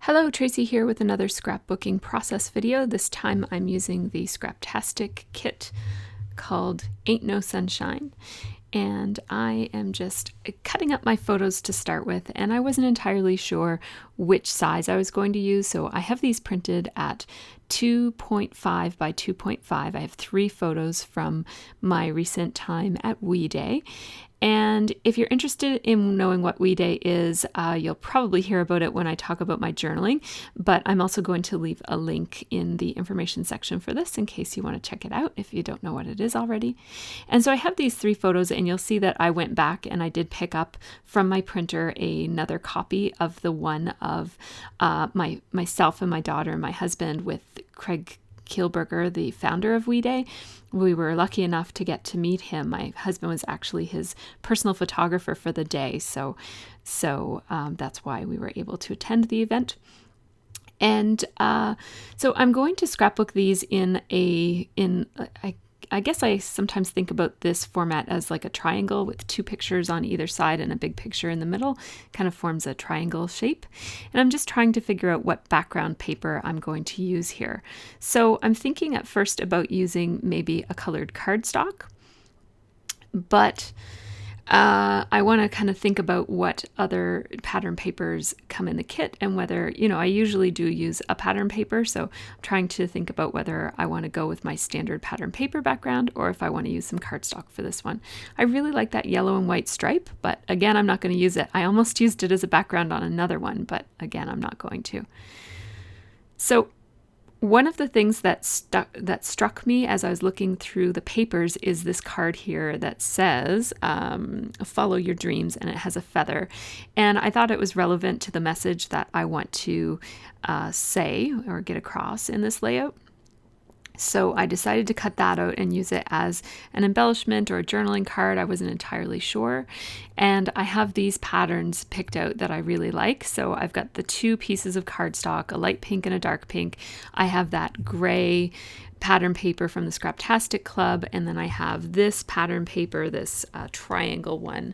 Hello, Tracy here with another scrapbooking process video. This time I'm using the Scraptastic kit called Ain't No Sunshine. And I am just cutting up my photos to start with, and I wasn't entirely sure which size I was going to use, so I have these printed at 2.5 by 2.5. I have 3 photos from my recent time at We Day. And if you're interested in knowing what We Day is, you'll probably hear about it when I talk about my journaling, but I'm also going to leave a link in the information section for this in case you want to check it out if you don't know what it is already. And so I have these 3 photos, and you'll see that I went back and I did pick up from my printer another copy of the one of myself and my daughter and my husband with Craig Kielberger, the founder of We Day. We were lucky enough to get to meet him. My husband was actually his personal photographer for the day, so that's why we were able to attend the event. And so I'm going to scrapbook these I guess I sometimes think about this format as like a triangle with 2 pictures on either side and a big picture in the middle. Kind of forms a triangle shape. And I'm just trying to figure out what background paper I'm going to use here. So I'm thinking at first about using maybe a colored cardstock, but I want to kind of think about what other pattern papers come in the kit and whether, I usually do use a pattern paper. So I'm trying to think about whether I want to go with my standard pattern paper background or if I want to use some cardstock for this one. I really like that yellow and white stripe, but again, I'm not going to use it. I almost used it as a background on another one, but again, I'm not going to. So one of the things that struck me as I was looking through the papers is this card here that says, follow your dreams, and it has a feather. And I thought it was relevant to the message that I want to say or get across in this layout. So I decided to cut that out and use it as an embellishment or a journaling card. I wasn't entirely sure. And I have these patterns picked out that I really like. So I've got the 2 pieces of cardstock, a light pink and a dark pink. I have that gray pattern paper from the Scraptastic Club. And then I have this pattern paper, this triangle one.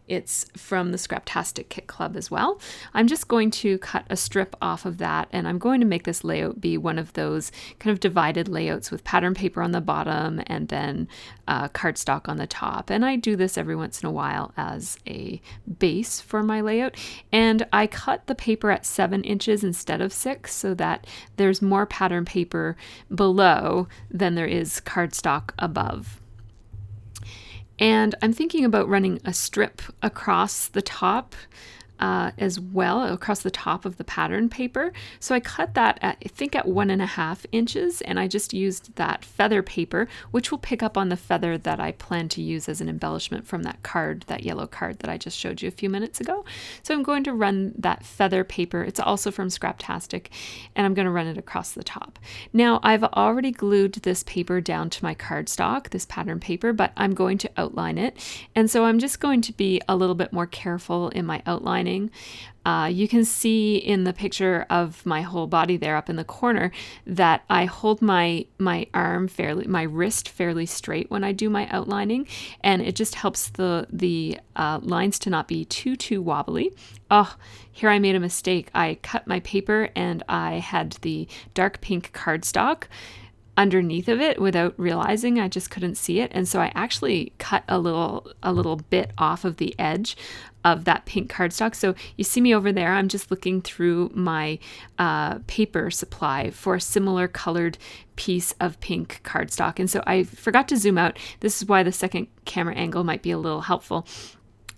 It's from the Scraptastic Kit Club as well. I'm just going to cut a strip off of that, and I'm going to make this layout be one of those kind of divided layouts with pattern paper on the bottom and then cardstock on the top. And I do this every once in a while as a base for my layout. And I cut the paper at 7 inches instead of 6 so that there's more pattern paper below than there is cardstock above. And I'm thinking about running a strip across the top as well, across the top of the pattern paper. So I cut that at, I think, at 1.5 inches, and I just used that feather paper, which will pick up on the feather that I plan to use as an embellishment from that card, that yellow card that I just showed you a few minutes ago. So I'm going to run that feather paper. It's also from Scraptastic, and I'm going to run it across the top. Now, I've already glued this paper down to my cardstock, this pattern paper, but I'm going to outline it. And so I'm just going to be a little bit more careful in my outlining. You can see in the picture of my whole body there up in the corner that I hold my wrist fairly straight when I do my outlining, and it just helps the lines to not be too wobbly. Oh, here I made a mistake. I cut my paper and I had the dark pink cardstock underneath of it without realizing. I just couldn't see it, and so I actually cut a little bit off of the edge of that pink cardstock. So you see me over there, I'm just looking through my paper supply for a similar colored piece of pink cardstock, and so I forgot to zoom out. This is why the second camera angle might be a little helpful.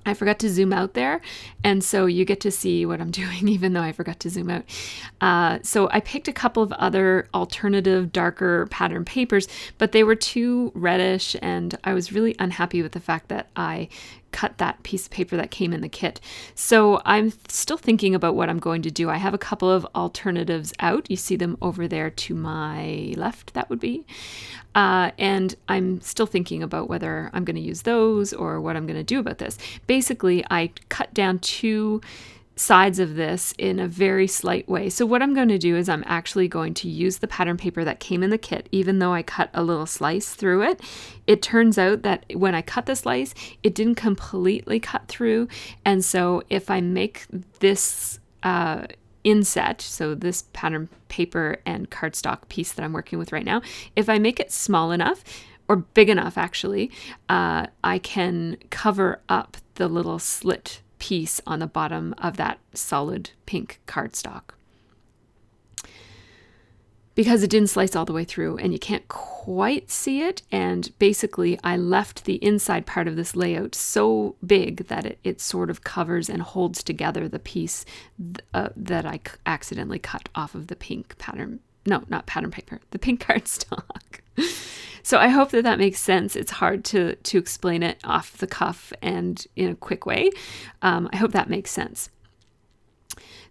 I forgot to zoom out there, and so you get to see what I'm doing even though I forgot to zoom out. So I picked a couple of other alternative darker pattern papers, but they were too reddish, and I was really unhappy with the fact that I cut that piece of paper that came in the kit. So I'm still thinking about what I'm going to do. I have a couple of alternatives out. You see them over there to my left, that would be. And I'm still thinking about whether I'm going to use those or what I'm going to do about this. Basically, I cut down 2 sides of this in a very slight way. So what I'm going to do is I'm actually going to use the pattern paper that came in the kit, even though I cut a little slice through it. It turns out that when I cut the slice, it didn't completely cut through. And so if I make this inset, so this pattern paper and cardstock piece that I'm working with right now, if I make it small enough, or big enough actually, I can cover up the little slit piece on the bottom of that solid pink cardstock. Because it didn't slice all the way through and you can't quite see it, and basically I left the inside part of this layout so big that it sort of covers and holds together the piece that I accidentally cut off of the pink pattern, no, not pattern paper, the pink cardstock. So I hope that makes sense. It's hard to explain it off the cuff and in a quick way. I hope that makes sense.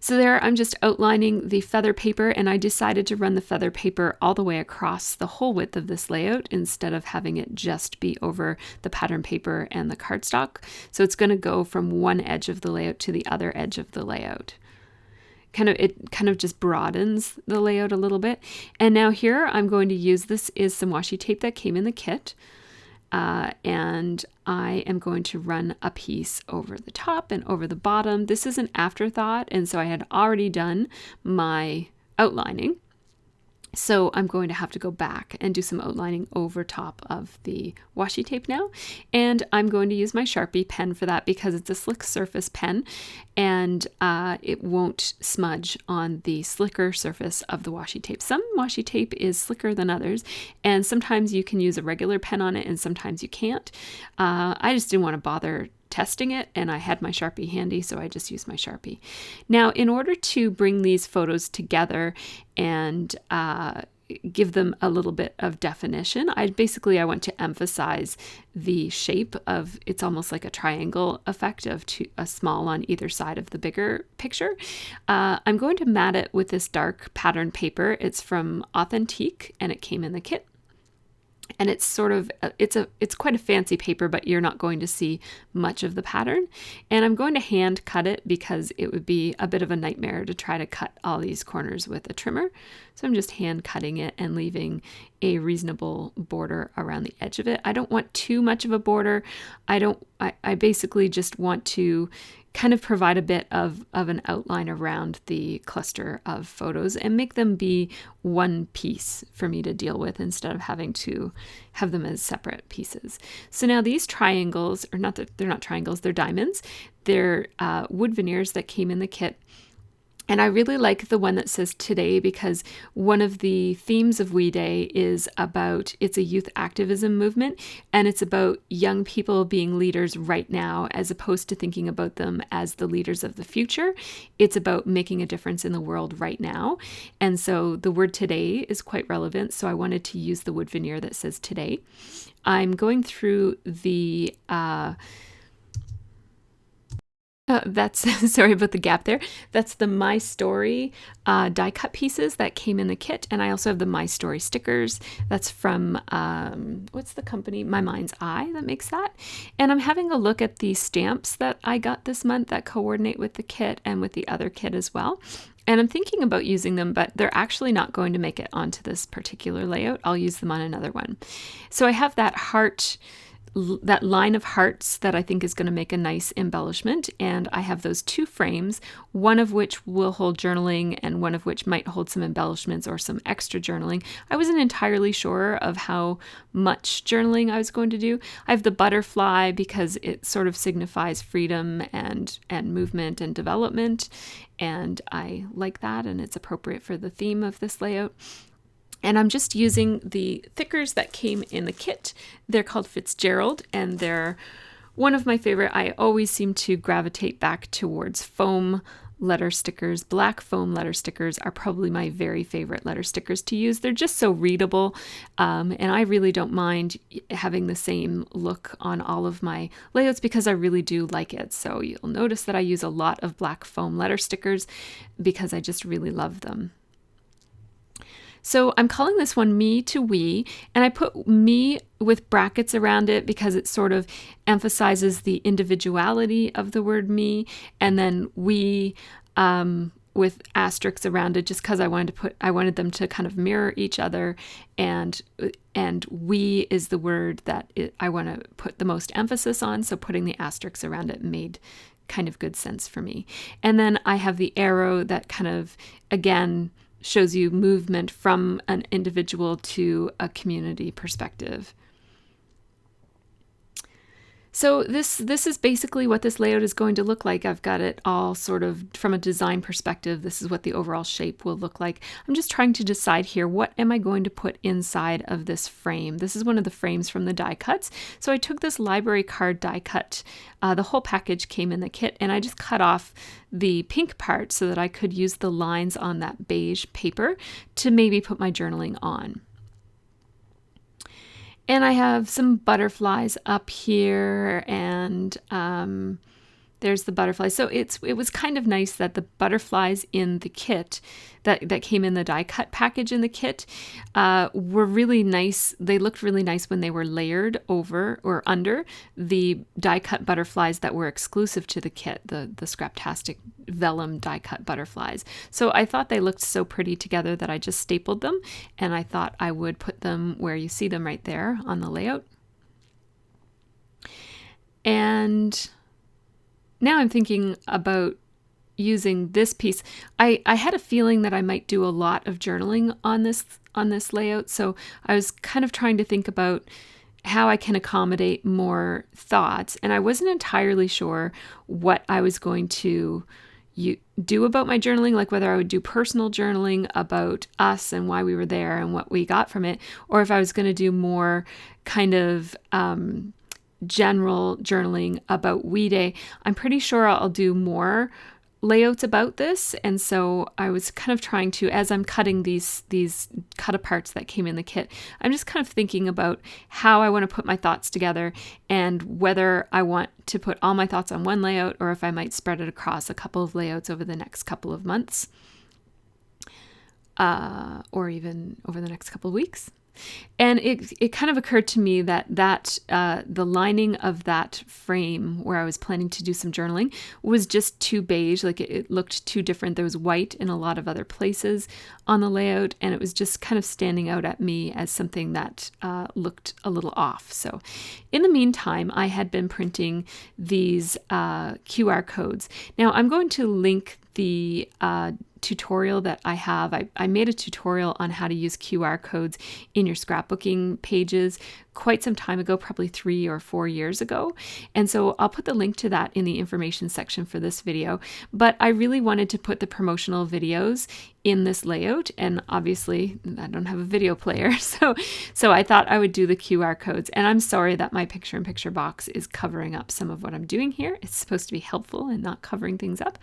So there I'm just outlining the feather paper, and I decided to run the feather paper all the way across the whole width of this layout instead of having it just be over the pattern paper and the cardstock. So it's going to go from one edge of the layout to the other edge of the layout. It kind of just broadens the layout a little bit. And now here I'm going to use, this is some washi tape that came in the kit. And I am going to run a piece over the top and over the bottom. This is an afterthought, and so I had already done my outlining. So I'm going to have to go back and do some outlining over top of the washi tape now. And I'm going to use my Sharpie pen for that because it's a slick surface pen and it won't smudge on the slicker surface of the washi tape. Some washi tape is slicker than others, and sometimes you can use a regular pen on it and sometimes you can't. I just didn't want to bother testing it, and I had my Sharpie handy, so I just used my Sharpie. Now, in order to bring these photos together and give them a little bit of definition, I want to emphasize the shape of, it's almost like a triangle effect of a small on either side of the bigger picture. I'm going to mat it with this dark pattern paper. It's from Authentique, and it came in the kit. And it's sort of, it's quite a fancy paper, but you're not going to see much of the pattern. And I'm going to hand cut it because it would be a bit of a nightmare to try to cut all these corners with a trimmer. So I'm just hand cutting it and leaving a reasonable border around the edge of it. I don't want too much of a border. I basically just want to kind of provide a bit of an outline around the cluster of photos and make them be one piece for me to deal with instead of having to have them as separate pieces. So now these triangles, or not that they're not triangles, they're diamonds. They're wood veneers that came in the kit. And I really like the one that says today because one of the themes of We Day is about, it's a youth activism movement, and it's about young people being leaders right now as opposed to thinking about them as the leaders of the future. It's about making a difference in the world right now. And so the word today is quite relevant. So I wanted to use the wood veneer that says today. I'm going through the that's sorry about the gap there. That's the My Story die cut pieces that came in the kit, and I also have the My Story stickers. That's from what's the company? My Mind's Eye that makes that. And I'm having a look at the stamps that I got this month that coordinate with the kit and with the other kit as well. And I'm thinking about using them, but they're actually not going to make it onto this particular layout. I'll use them on another one. So I have that heart, that line of hearts that I think is going to make a nice embellishment, and I have those two frames, one of which will hold journaling and one of which might hold some embellishments or some extra journaling. I wasn't entirely sure of how much journaling I was going to do. I have the butterfly because it sort of signifies freedom and movement and development, and I like that, and it's appropriate for the theme of this layout. And I'm just using the thickers that came in the kit. They're called Fitzgerald, and they're one of my favorite. I always seem to gravitate back towards foam letter stickers. Black foam letter stickers are probably my very favorite letter stickers to use. They're just so readable, and I really don't mind having the same look on all of my layouts because I really do like it. So you'll notice that I use a lot of black foam letter stickers because I just really love them. So I'm calling this one Me to We, and I put me with brackets around it because it sort of emphasizes the individuality of the word me, and then we with asterisks around it just because I wanted them to kind of mirror each other, and we is the word that I want to put the most emphasis on, so putting the asterisks around it made kind of good sense for me. And then I have the arrow that kind of, again, shows you movement from an individual to a community perspective. So this is basically what this layout is going to look like. I've got it all sort of from a design perspective. This is what the overall shape will look like. I'm just trying to decide here, what am I going to put inside of this frame? This is one of the frames from the die cuts. So I took this library card die cut. The whole package came in the kit, and I just cut off the pink part so that I could use the lines on that beige paper to maybe put my journaling on. And I have some butterflies up here, and there's the butterflies. So it was kind of nice that the butterflies in the kit that came in the die cut package in the kit were really nice. They looked really nice when they were layered over or under the die cut butterflies that were exclusive to the kit, the Scraptastic vellum die cut butterflies. So I thought they looked so pretty together that I just stapled them, and I thought I would put them where you see them right there on the layout. And now I'm thinking about using this piece. I had a feeling that I might do a lot of journaling on this layout, so I was kind of trying to think about how I can accommodate more thoughts, and I wasn't entirely sure what I was going to do about my journaling, like whether I would do personal journaling about us and why we were there and what we got from it, or if I was going to do more kind of general journaling about We Day. I'm pretty sure I'll do more layouts about this, and so I was kind of trying to, as I'm cutting these cut aparts that came in the kit, I'm just kind of thinking about how I want to put my thoughts together and whether I want to put all my thoughts on one layout or if I might spread it across a couple of layouts over the next couple of months, or even over the next couple of weeks. And it kind of occurred to me that the lining of that frame where I was planning to do some journaling was just too beige, like it looked too different. There was white in a lot of other places on the layout, and it was just kind of standing out at me as something that looked a little off. So in the meantime, I had been printing these QR codes. Now I'm going to link the tutorial that I have. I made a tutorial on how to use QR codes in your scrapbooking pages quite some time ago, probably 3 or 4 years ago. And so I'll put the link to that in the information section for this video. But I really wanted to put the promotional videos in this layout. And obviously I don't have a video player. So I thought I would do the QR codes. And I'm sorry that my picture-in-picture box is covering up some of what I'm doing here. It's supposed to be helpful and not covering things up.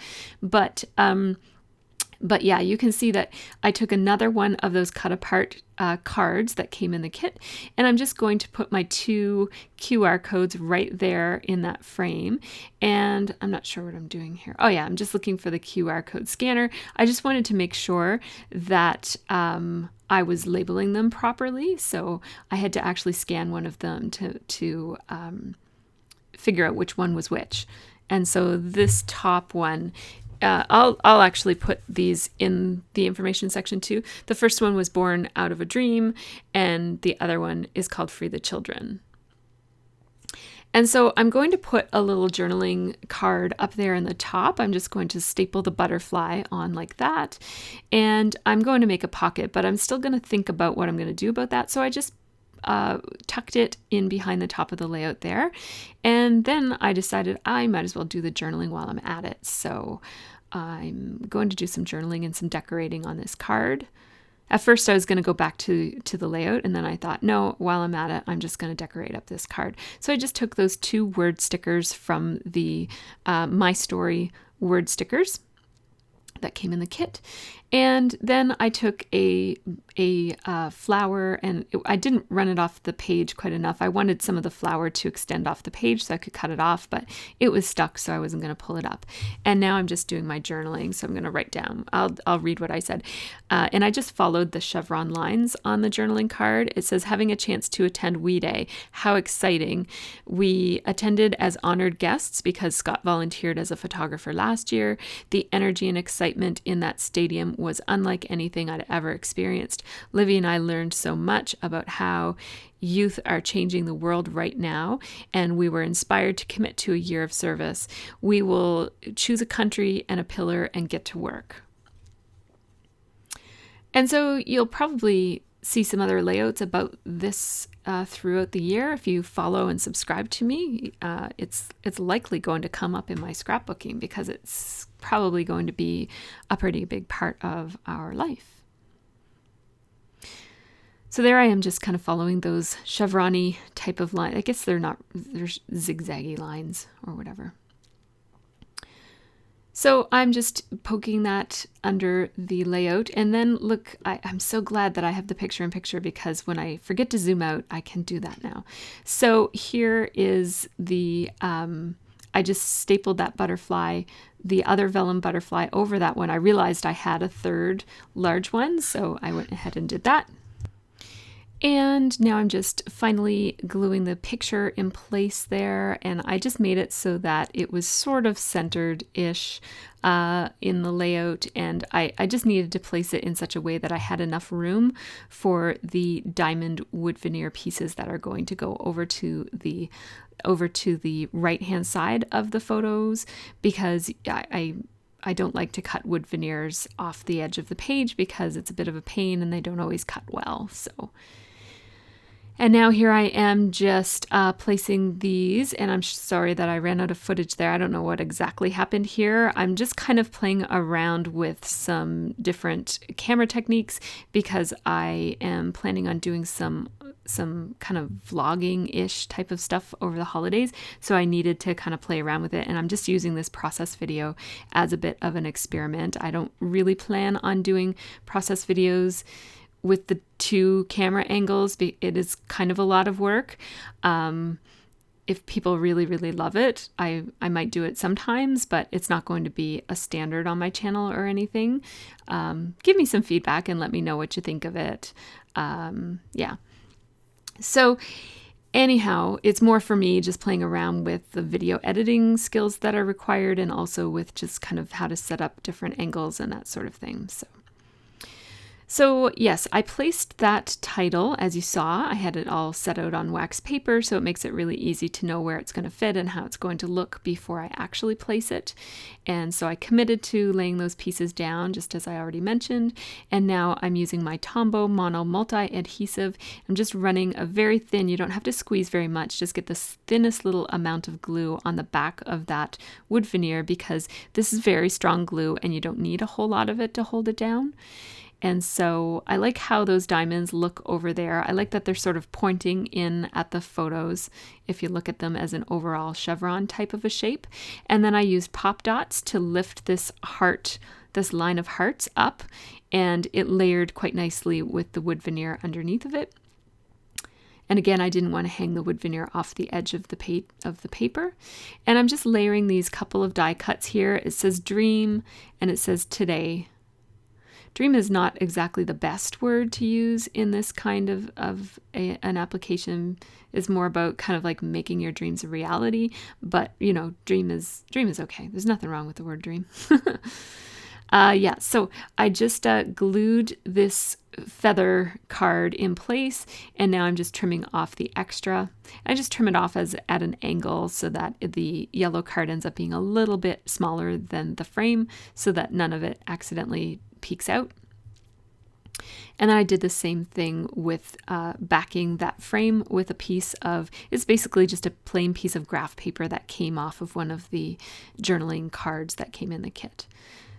But yeah, you can see that I took another one of those cut apart cards that came in the kit, and I'm just going to put my 2 QR codes right there in that frame. And I'm not sure what I'm doing here. Oh yeah, I'm just looking for the QR code scanner. I just wanted to make sure that I was labeling them properly. So I had to actually scan one of them to figure out which one was which. And so this top one, I'll actually put these in the information section too. The first one was Born Out of a Dream, and the other one is called Free the Children. And so I'm going to put a little journaling card up there in the top. I'm just going to staple the butterfly on like that, and I'm going to make a pocket, but I'm still going to think about what I'm going to do about that. So I just tucked it in behind the top of the layout there. And then I decided I might as well do the journaling while I'm at it. So I'm going to do some journaling and some decorating on this card. At first I was going to go back to the layout, and then I thought, no, while I'm at it, I'm just going to decorate up this card. So I just took those 2 word stickers from the My Story word stickers that came in the kit. And then I took a flower, and I didn't run it off the page quite enough. I wanted some of the flower to extend off the page so I could cut it off, but it was stuck, so I wasn't going to pull it up. And now I'm just doing my journaling, so I'm going to write down. I'll read what I said. And I just followed the chevron lines on the journaling card. It says, having a chance to attend We Day. How exciting. We attended as honored guests because Scott volunteered as a photographer last year. The energy and excitement excitement in that stadium was unlike anything I'd ever experienced. Livy and I learned so much about how youth are changing the world right now, and we were inspired to commit to a year of service. We will choose a country and a pillar and get to work. And so you'll probably see some other layouts about this throughout the year. If you follow and subscribe to me, it's likely going to come up in my scrapbooking because it's probably going to be a pretty big part of our life. So there I am, just kind of following those chevron-y type of lines. I guess they're zigzaggy lines or whatever. So I'm just poking that under the layout, and then look, I'm so glad that I have the picture-in-picture, because when I forget to zoom out, I can do that now. So here is the, I just stapled that butterfly, the other vellum butterfly over that one. I realized I had a third large one, so I went ahead and did that. And now I'm just finally gluing the picture in place there, and I just made it so that it was sort of centered-ish in the layout, and I just needed to place it in such a way that I had enough room for the diamond wood veneer pieces that are going to go over to the right-hand side of the photos, because I don't like to cut wood veneers off the edge of the page because it's a bit of a pain and they don't always cut well. So. And now here I am just placing these, and I'm sorry that I ran out of footage there. I don't know what exactly happened here. I'm just kind of playing around with some different camera techniques because I am planning on doing some kind of vlogging-ish type of stuff over the holidays. So I needed to kind of play around with it, and I'm just using this process video as a bit of an experiment. I don't really plan on doing process videos with the two camera angles. It is kind of a lot of work. If people really, really love it, I might do it sometimes, but it's not going to be a standard on my channel or anything. Give me some feedback and let me know what you think of it. Yeah. So anyhow, it's more for me just playing around with the video editing skills that are required, and also with just kind of how to set up different angles and that sort of thing. So yes, I placed that title, as you saw. I had it all set out on wax paper, so it makes it really easy to know where it's going to fit and how it's going to look before I actually place it. And so I committed to laying those pieces down, just as I already mentioned. And now I'm using my Tombow Mono Multi-Adhesive. I'm just running a very thin, you don't have to squeeze very much, just get the thinnest little amount of glue on the back of that wood veneer, because this is very strong glue and you don't need a whole lot of it to hold it down. And so I like how those diamonds look over there. I like that they're sort of pointing in at the photos if you look at them as an overall chevron type of a shape. And then I used pop dots to lift this heart, this line of hearts up, and it layered quite nicely with the wood veneer underneath of it. And again, I didn't want to hang the wood veneer off the edge of the paper. And I'm just layering these couple of die cuts here. It says dream and it says today. Dream is not exactly the best word to use in this kind of an application. It's more about kind of like making your dreams a reality. But, you know, dream is okay. There's nothing wrong with the word dream. Yeah, so I just glued this feather card in place, and now I'm just trimming off the extra. I just trim it off at an angle so that the yellow card ends up being a little bit smaller than the frame, so that none of it accidentally peeks out. And then I did the same thing with backing that frame with a piece of, it's basically just a plain piece of graph paper that came off of one of the journaling cards that came in the kit.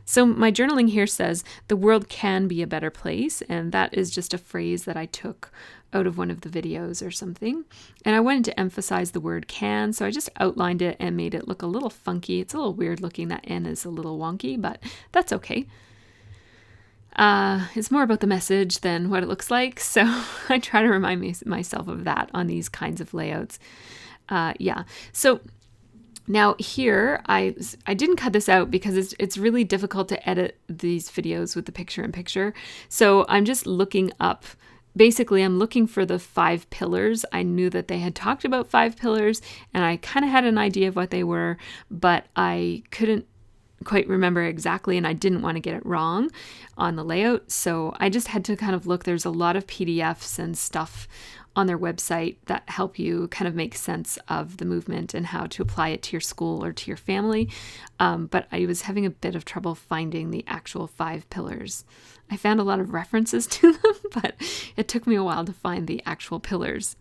So my journaling here says, the world can be a better place, and that is just a phrase that I took out of one of the videos or something. And I wanted to emphasize the word can, so I just outlined it and made it look a little funky. It's a little weird looking, that N is a little wonky, but that's okay. It's more about the message than what it looks like, so I try to remind myself of that on these kinds of layouts. Yeah, so now here, I didn't cut this out because it's really difficult to edit these videos with the picture-in-picture. So I'm just looking up. Basically, I'm looking for the 5 pillars. I knew that they had talked about 5 pillars, and I kind of had an idea of what they were, but I couldn't quite remember exactly, and I didn't want to get it wrong on the layout. So I just had to kind of look. There's a lot of PDFs and stuff on their website that help you kind of make sense of the movement and how to apply it to your school or to your family. But I was having a bit of trouble finding the actual 5 pillars. I found a lot of references to them, but it took me a while to find the actual pillars.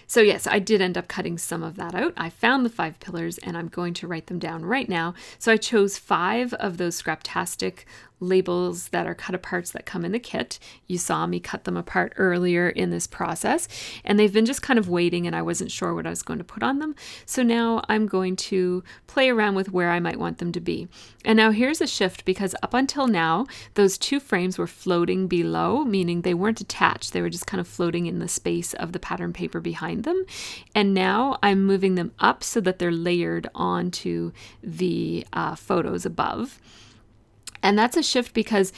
So yes, I did end up cutting some of that out. I found the 5 pillars and I'm going to write them down right now. So I chose 5 of those Scraptastic labels that are cut aparts that come in the kit. You saw me cut them apart earlier in this process, and they've been just kind of waiting and I wasn't sure what I was going to put on them. So now I'm going to play around with where I might want them to be. And now here's a shift, because up until now, those 2 frames were floating below, meaning they weren't attached. They were just kind of floating in the space of the pattern paper behind them. And now I'm moving them up so that they're layered onto the photos above. And that's a shift because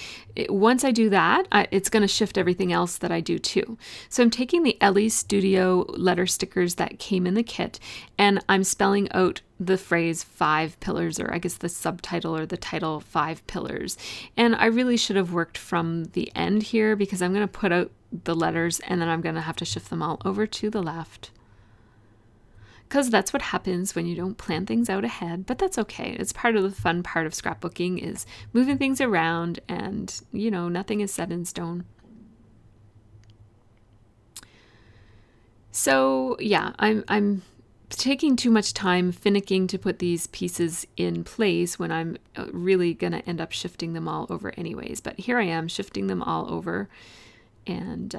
once I do that, it's going to shift everything else that I do too. So I'm taking the Ellie Studio letter stickers that came in the kit, and I'm spelling out the phrase 5 pillars, or I guess the subtitle or the title 5 pillars. And I really should have worked from the end here, because I'm going to put out the letters and then I'm going to have to shift them all over to the left. Because that's what happens when you don't plan things out ahead, but that's okay. It's part of the fun part of scrapbooking, is moving things around, and nothing is set in stone. So yeah, I'm taking too much time finicking to put these pieces in place when I'm really going to end up shifting them all over anyways. But here I am shifting them all over, and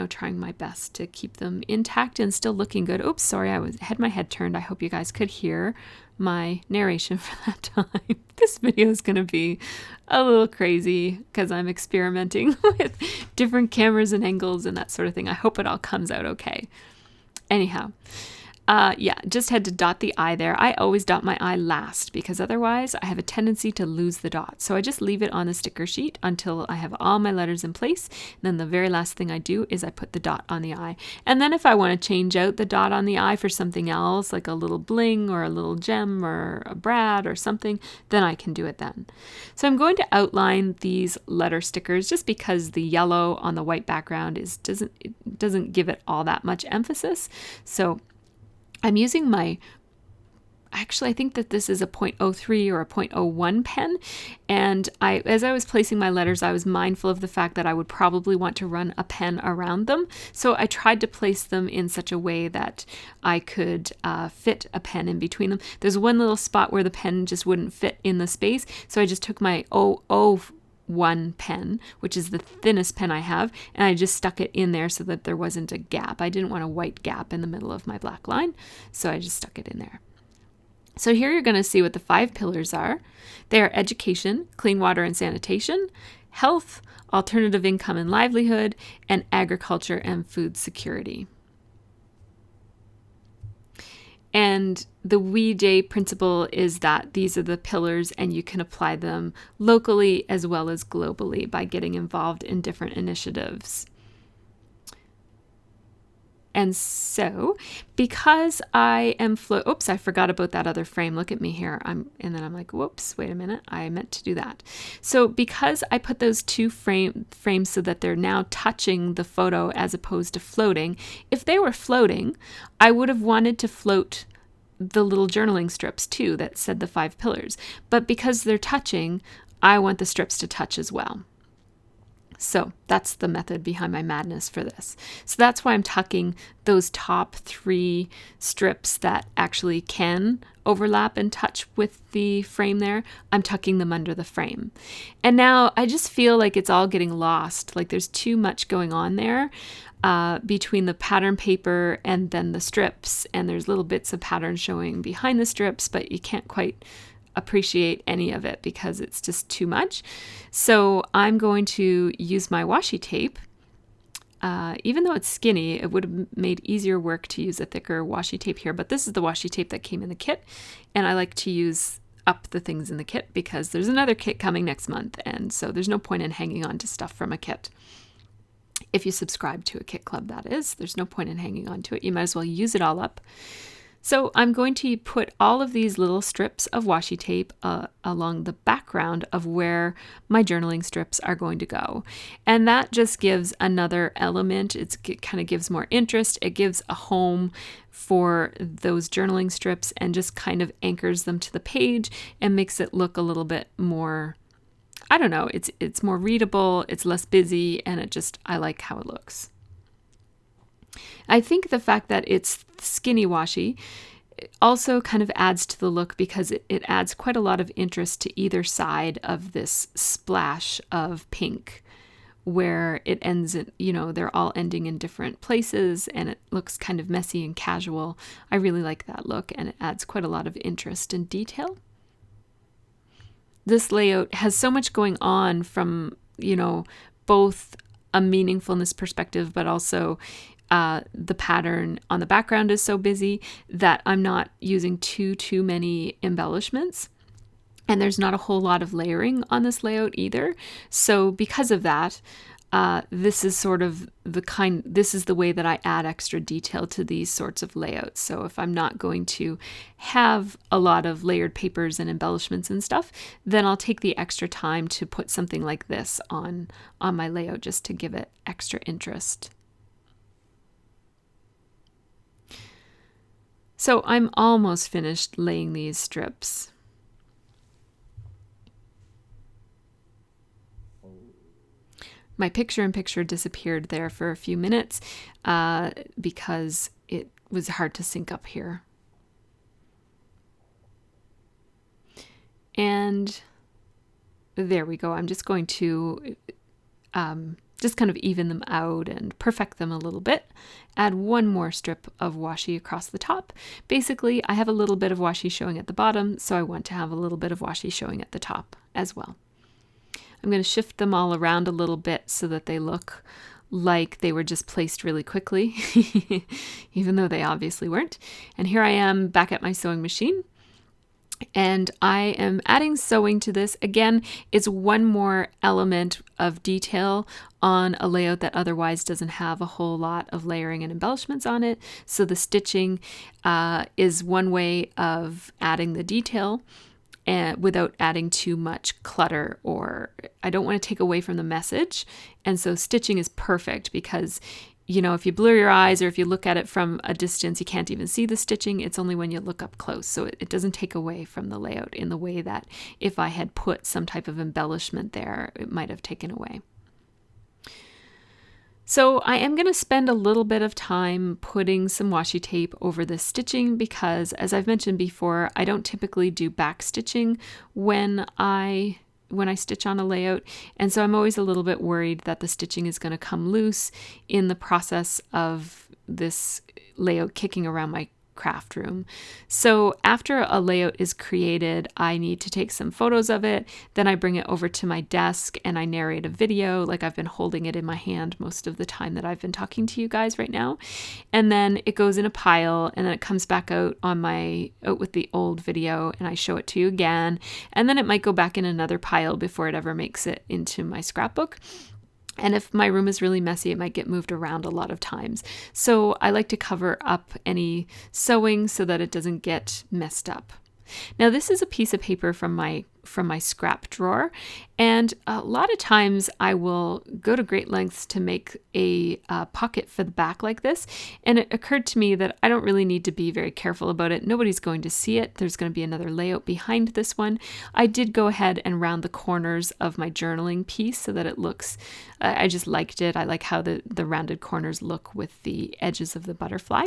trying my best to keep them intact and still looking good. Oops, sorry, I had my head turned. I hope you guys could hear my narration for that time. This video is going to be a little crazy because I'm experimenting with different cameras and angles and that sort of thing. I hope it all comes out okay. Anyhow, just had to dot the I there. I always dot my I last, because otherwise I have a tendency to lose the dot. So I just leave it on the sticker sheet until I have all my letters in place. And then the very last thing I do is I put the dot on the I. And then if I want to change out the dot on the I for something else, like a little bling or a little gem or a brad or something, then I can do it then. So I'm going to outline these letter stickers just because the yellow on the white background doesn't give it all that much emphasis. So I'm using actually I think that this is a 0.03 or a 0.01 pen, and as I was placing my letters, I was mindful of the fact that I would probably want to run a pen around them. So I tried to place them in such a way that I could fit a pen in between them. There's one little spot where the pen just wouldn't fit in the space, so I just took my 001 pen, which is the thinnest pen I have, and I just stuck it in there so that there wasn't a gap. I didn't want a white gap in the middle of my black line, so I just stuck it in there. So here you're going to see what the 5 pillars are. They are education, clean water and sanitation, health, alternative income and livelihood, and agriculture and food security. And the WeJ principle is that these are the pillars, and you can apply them locally as well as globally by getting involved in different initiatives. And so, because I am oops, I forgot about that other frame. Look at me here. And then I'm like, whoops, wait a minute. I meant to do that. So because I put those 2 frames so that they're now touching the photo as opposed to floating, if they were floating, I would have wanted to float the little journaling strips too that said the 5 pillars. But because they're touching, I want the strips to touch as well. So that's the method behind my madness for this. So that's why I'm tucking those top 3 strips that actually can overlap and touch with the frame there. I'm tucking them under the frame. And now I just feel like it's all getting lost. Like there's too much going on there between the pattern paper and then the strips. And there's little bits of pattern showing behind the strips, but you can't quite appreciate any of it because it's just too much. So I'm going to use my washi tape. Even though it's skinny, it would have made easier work to use a thicker washi tape here, but this is the washi tape that came in the kit, and I like to use up the things in the kit because there's another kit coming next month, and so there's no point in hanging on to stuff from a kit. If you subscribe to a kit club, that is, there's no point in hanging on to it. You might as well use it all up. So I'm going to put all of these little strips of washi tape along the background of where my journaling strips are going to go. And that just gives another element. It kind of gives more interest. It gives a home for those journaling strips and just kind of anchors them to the page and makes it look a little bit more, I don't know, it's more readable, it's less busy, and I like how it looks. I think the fact that it's skinny washi also kind of adds to the look because it adds quite a lot of interest to either side of this splash of pink where it ends in, they're all ending in different places and it looks kind of messy and casual. I really like that look and it adds quite a lot of interest and detail. This layout has so much going on from, both a meaningfulness perspective, but also the pattern on the background is so busy that I'm not using too many embellishments. And there's not a whole lot of layering on this layout either. So because of that, this is this is the way that I add extra detail to these sorts of layouts. So if I'm not going to have a lot of layered papers and embellishments and stuff, then I'll take the extra time to put something like this on my layout just to give it extra interest. So I'm almost finished laying these strips. My picture-in-picture disappeared there for a few minutes because it was hard to sync up here. And there we go. I'm just going to just kind of even them out and perfect them a little bit. Add one more strip of washi across the top. Basically, I have a little bit of washi showing at the bottom, so I want to have a little bit of washi showing at the top as well. I'm going to shift them all around a little bit so that they look like they were just placed really quickly, even though they obviously weren't. And here I am back at my sewing machine. And I am adding sewing to this. Again, it's one more element of detail on a layout that otherwise doesn't have a whole lot of layering and embellishments on it. So the stitching is one way of adding the detail and without adding too much clutter, or I don't want to take away from the message. And so stitching is perfect because if you blur your eyes or if you look at it from a distance, you can't even see the stitching. It's only when you look up close. So it doesn't take away from the layout in the way that if I had put some type of embellishment there, it might have taken away. So I am going to spend a little bit of time putting some washi tape over the stitching because, as I've mentioned before, I don't typically do back stitching when I stitch on a layout, and so I'm always a little bit worried that the stitching is going to come loose in the process of this layout kicking around my craft room. So after a layout is created, I need to take some photos of it, then I bring it over to my desk and I narrate a video, like I've been holding it in my hand most of the time that I've been talking to you guys right now, and then it goes in a pile and then it comes back out with the old video and I show it to you again, and then it might go back in another pile before it ever makes it into my scrapbook. And if my room is really messy, it might get moved around a lot of times. So I like to cover up any sewing so that it doesn't get messed up. Now this is a piece of paper from my scrap drawer, and a lot of times I will go to great lengths to make a pocket for the back like this, and it occurred to me that I don't really need to be very careful about it. Nobody's going to see it. There's going to be another layout behind this one. I did go ahead and round the corners of my journaling piece so that it looks, I just liked it. I like how the rounded corners look with the edges of the butterfly.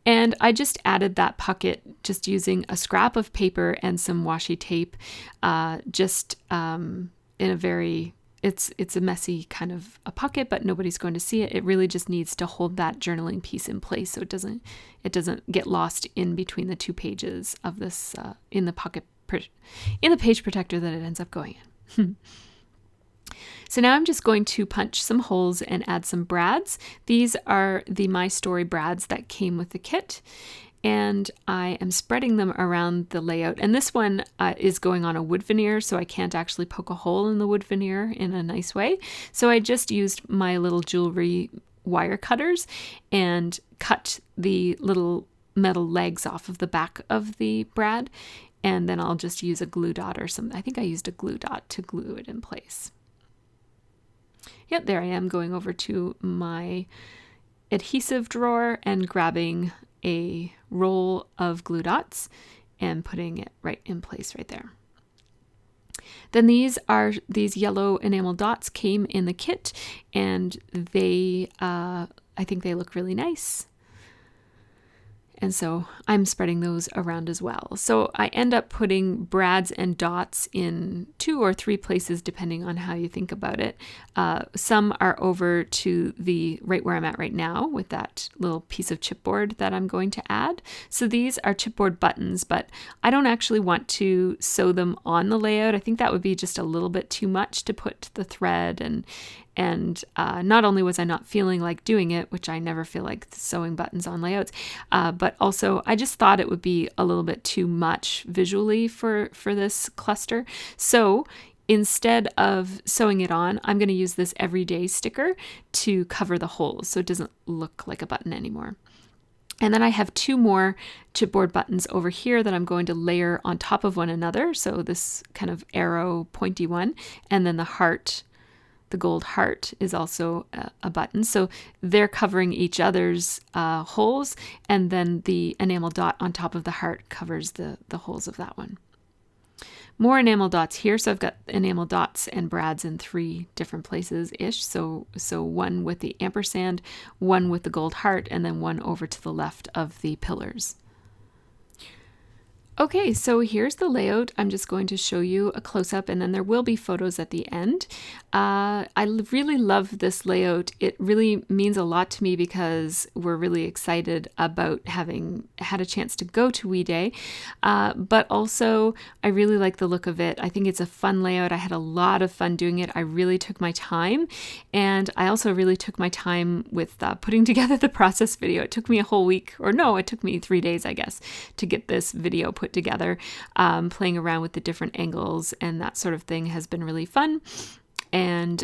And I just added that pocket just using a scrap of paper and some washi tape, in a very, it's a messy kind of a pocket, but nobody's going to see it. It really just needs to hold that journaling piece in place so it doesn't get lost in between the two pages of this, in the page protector that it ends up going in. So now I'm just going to punch some holes and add some brads. These are the My Story brads that came with the kit, and I am spreading them around the layout. And this one is going on a wood veneer, so I can't actually poke a hole in the wood veneer in a nice way. So I just used my little jewelry wire cutters and cut the little metal legs off of the back of the brad, and then I'll just use a glue dot or something. I think I used a glue dot to glue it in place. Yep, there I am, going over to my adhesive drawer and grabbing a roll of glue dots and putting it right in place right there. Then these yellow enamel dots came in the kit, and they I think they look really nice. And so I'm spreading those around as well. So I end up putting brads and dots in 2 or 3 places, depending on how you think about it. Some are over to the right where I'm at right now with that little piece of chipboard that I'm going to add. So these are chipboard buttons, but I don't actually want to sew them on the layout. I think that would be just a little bit too much to put the thread, and not only was I not feeling like doing it, which I never feel like sewing buttons on layouts, but also I just thought it would be a little bit too much visually for this cluster. So instead of sewing it on, I'm going to use this everyday sticker to cover the holes so it doesn't look like a button anymore. And then I have 2 more chipboard buttons over here that I'm going to layer on top of one another. So this kind of arrow pointy one, and then the heart. The gold heart is also a button. So they're covering each other's holes, and then the enamel dot on top of the heart covers the holes of that one. More enamel dots here. So I've got enamel dots and brads in 3 different places-ish. So one with the ampersand, one with the gold heart, and then one over to the left of the pillars. Okay, so here's the layout. I'm just going to show you a close-up, and then there will be photos at the end. I really love this layout. It really means a lot to me because we're really excited about having had a chance to go to We Day, but also I really like the look of it. I think it's a fun layout. I had a lot of fun doing it. I really took my time, and I also really took my time with putting together the process video. It took me a whole week, or no, it took me 3 days, I guess, to get this video put together. Playing around with the different angles and that sort of thing has been really fun. And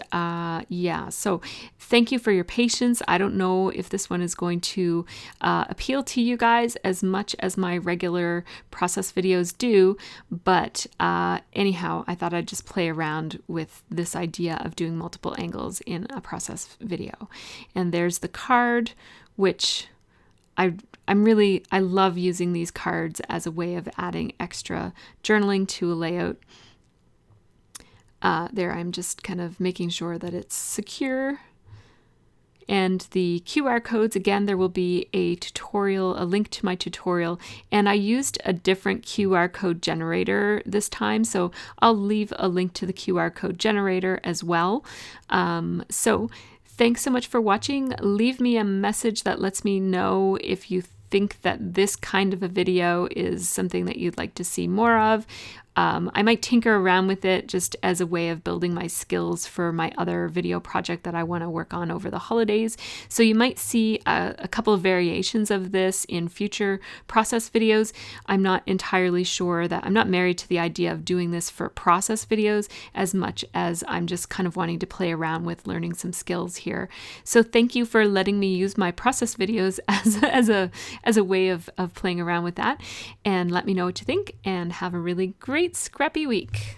yeah, so thank you for your patience. I don't know if this one is going to appeal to you guys as much as my regular process videos do, but anyhow, I thought I'd just play around with this idea of doing multiple angles in a process video. And there's the card, which I love using these cards as a way of adding extra journaling to a layout. There I'm just kind of making sure that it's secure. And the QR codes, again, there will be a tutorial, a link to my tutorial, and I used a different QR code generator this time, so I'll leave a link to the QR code generator as well. So thanks so much for watching. Leave me a message that lets me know if you think that this kind of a video is something that you'd like to see more of. I might tinker around with it just as a way of building my skills for my other video project that I want to work on over the holidays. So you might see a couple of variations of this in future process videos. I'm not entirely sure that I'm not married to the idea of doing this for process videos as much as I'm just kind of wanting to play around with learning some skills here. So thank you for letting me use my process videos as a way of playing around with that, and let me know what you think, and have a really great scrappy week.